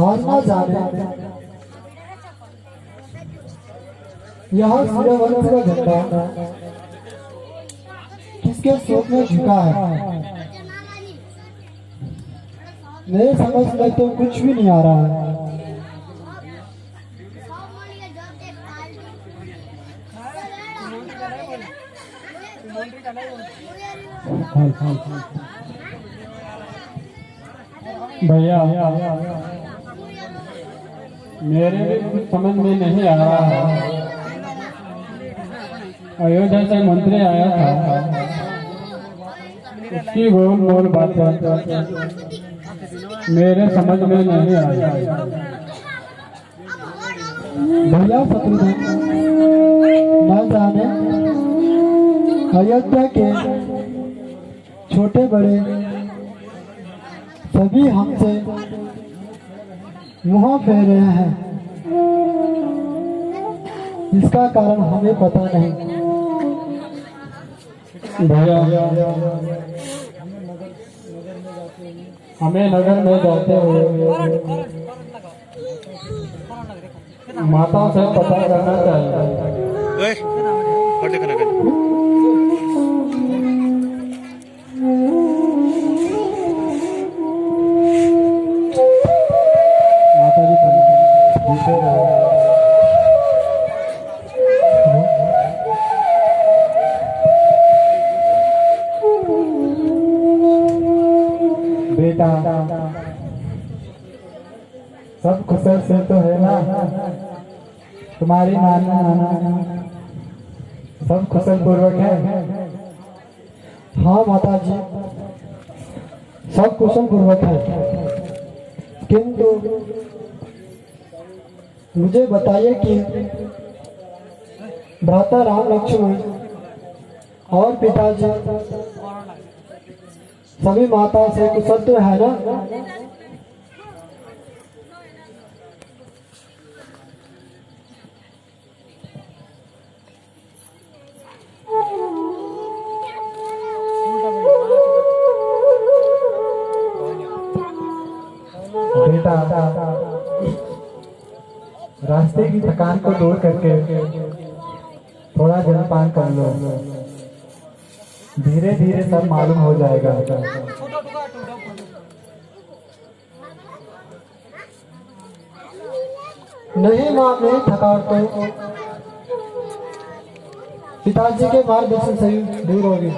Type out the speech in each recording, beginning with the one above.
और न जाने यहाँ सूर्यवंश का झंडा किसके शोक में झुका है? मेरे समझ में तो कुछ भी नहीं आ रहा है। भैया मेरे भी कुछ समझ में नहीं आ रहा है। अयोध्या से मंत्री आया था, उसकी गोल गोल बातें मेरे समझ में नहीं आई। भैया शत्रुघ्न, न जाने अयोध्या के छोटे बड़े सभी हमसे मुँह फेर रहे हैं। इसका कारण हमें पता नहीं। भैया हमें नगर में जाते हुए माताओं से पता करना चाहिए। माता जी पूछे रहे। बेटा सब कुशल से तो है ना? तुम्हारी नाना नाना सब कुशल पूर्वक है? हाँ माता जी, सब कुशल पूर्वक है। किंतु मुझे बताइए कि भ्राता राम लक्ष्मण और पिताजी सभी माताओं से कुशल तो है ना? बेटा रास्ते की थकान को दूर करके थोड़ा जलपान कर लो, धीरे धीरे सब मालूम हो जाएगा। नहीं माँ, नहीं थकावट तो पिताजी के मार्गदर्शन से ही दूर होगी।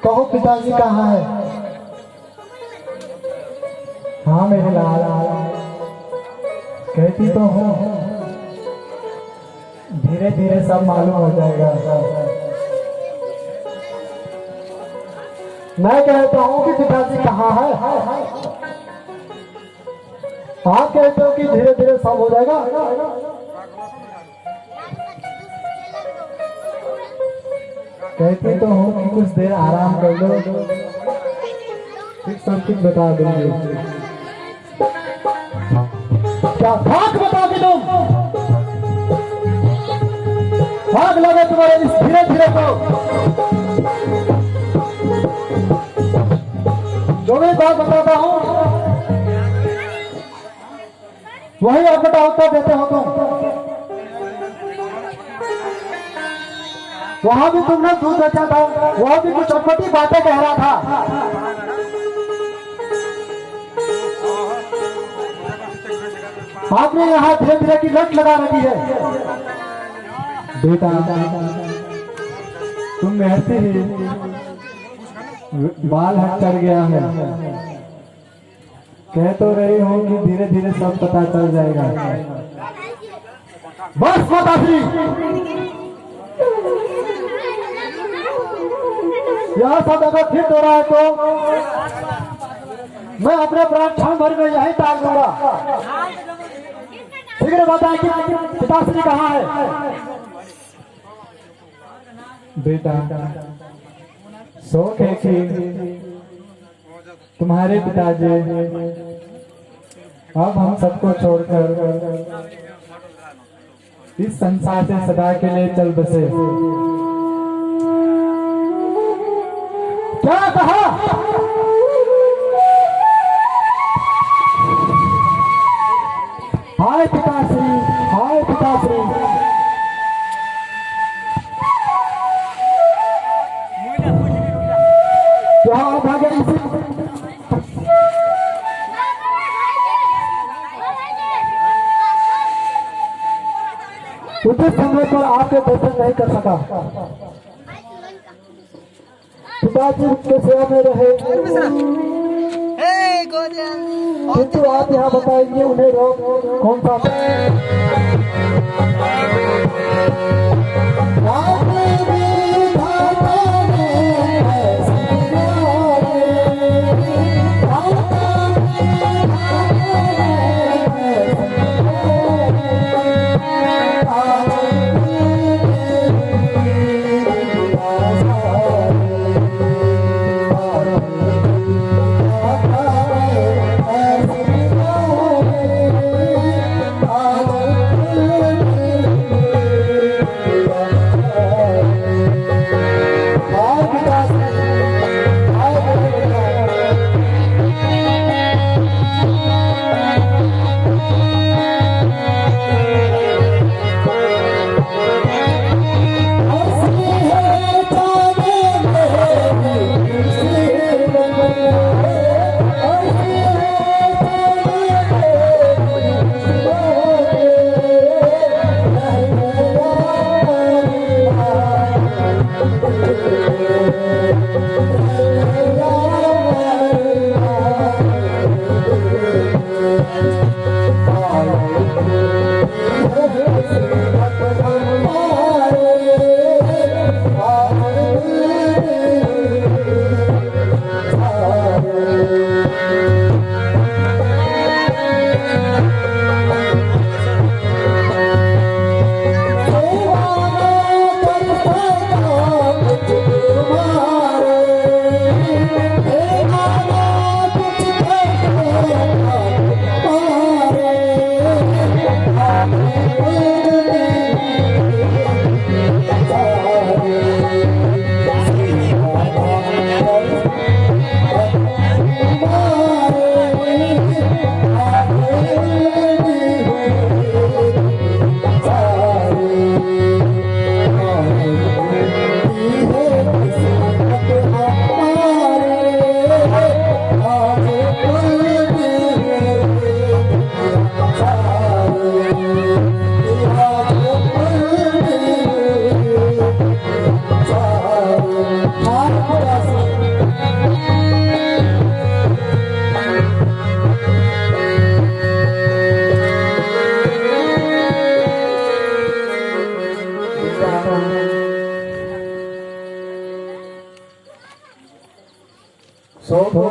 कहो पिताजी कहाँ है? हाँ मेरे लाल, कहती तो हूँ, धीरे धीरे सब मालूम हो जाएगा। मैं कहता हूँ कि पिताजी कहाँ है? आप कहते हो कि धीरे धीरे सब हो जाएगा। कहती तो हूँ कि कुछ देर आराम कर लो, फिर सब कुछ बता दूंगी। क्या भाग बताओगे तुम? भाग लगे तुम्हारे इस धीरे धीरे को। जो भी बात बताता हूँ वही अपना उत्तर देते हो तुम। वहां भी तुमने दूध बेचा था, वहां भी कुछ चटपटी बातें कह रहा था। आपने यहाँ धीरे धीरे की लट लगा रखी है। बेटा तुम ऐसे ही बाल हट कर गया है। कह तो रही हूँ कि धीरे धीरे सब पता चल जाएगा। बस माताश्री, यह सब अगर फिट हो रहा है तो मैं अपने प्राण क्षण भर में यही टाल दूंगा। शीघ्र बताएं कि पिताश्री कहाँ है? बेटा शौक है कि तुम्हारे पिताजी अब हम सबको छोड़कर इस संसार से सदा के लिए चल बसे। क्या कहा? हाय पिताश्री, हाय पिताश्री। क्या भागे इसी उचित समय पर आपके दर्शन नहीं कर सका। पिताजी के सेवा में रहे, किंतु आप यहाँ बताएंगे उन्हें रोग कौन सा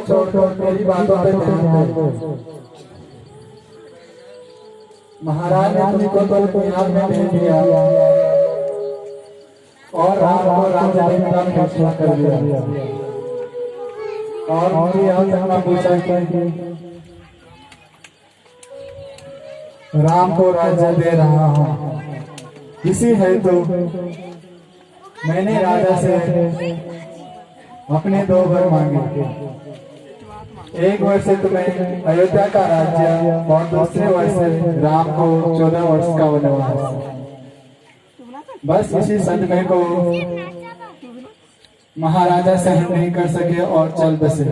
छोड़ मेरी बातों पे ध्यान दो। महाराज ने तुमको तो बिहार में भेज दिया और राम को राजा ने का फैसला कर दिया और उनकी यह कहना पूछा कि राम को राज्य दे रहा हूँ, इसी है तो मैंने राजा से अपने 2 वर मांगे। एक वर्ष से तुम्हें अयोध्या का राज्य और दूसरे वर्ष से राम को 14 वर्ष का वनवास। बस इसी सदमे को महाराजा सहन नहीं कर सके और चल बसे।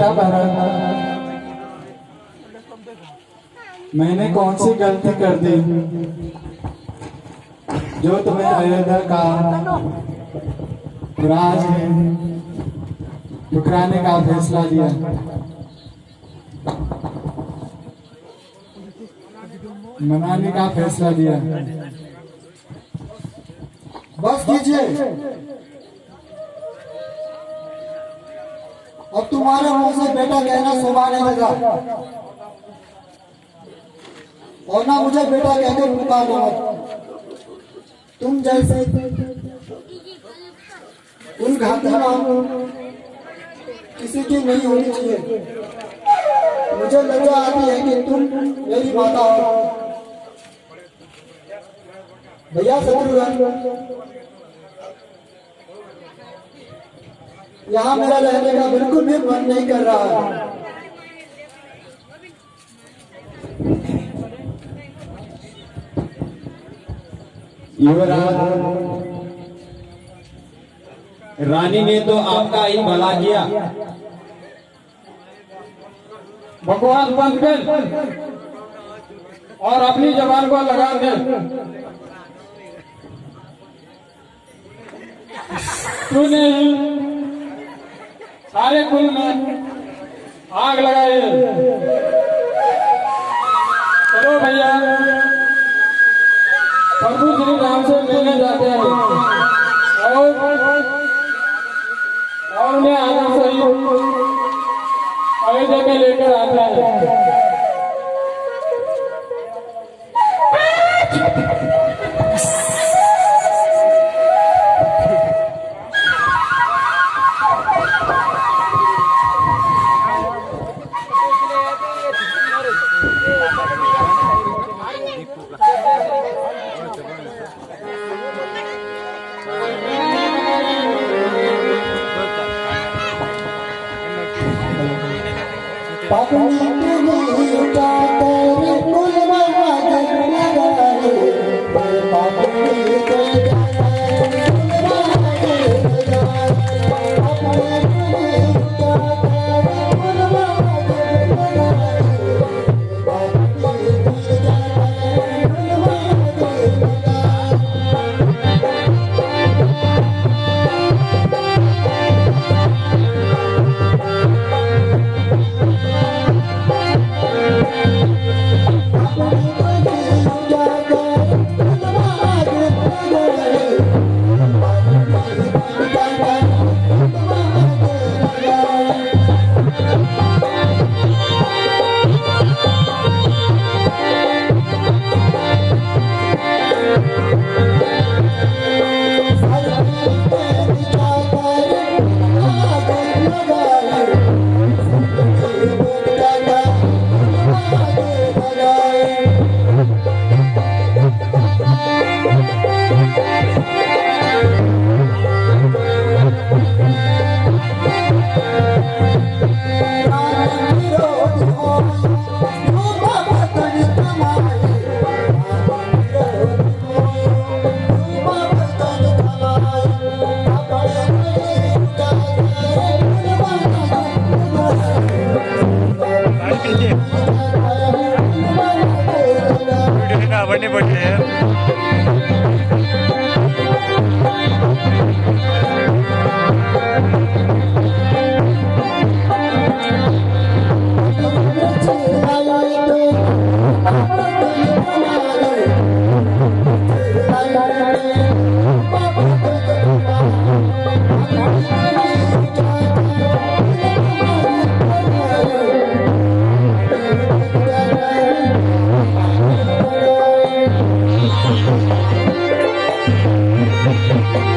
बेटा भरत, मैंने कौन सी गलती कर दी जो तुम्हें अयोध्या का राज ठुकराने का फैसला लिया? मनाने का फैसला लिया? बस कीजिए, अब तुम्हारे मुंह से बेटा कहना शोभा नहीं लगा, और ना मुझे बेटा कहकर पुकारना मत। तुम जैसे उन घाती किसी की नहीं होनी चाहिए। मुझे लज्जा आती है कि तुम मेरी माता हो। भैया शत्रुघ्न, यहाँ मेरा रहने का बिल्कुल भी मन नहीं कर रहा है। युवराज, रानी ने तो आपका ही भला किया। बकवास बंद कर और अपनी जबान को लगाम दे। तूने सारे कुल में आग लगाई है। चलो भैया, प्रभु श्री राम से मिलने जाते हैं और उन्हें आगे से ही अयोध्या में लेकर आते हैं। बढ़ने पड़ते हैं। Thank you.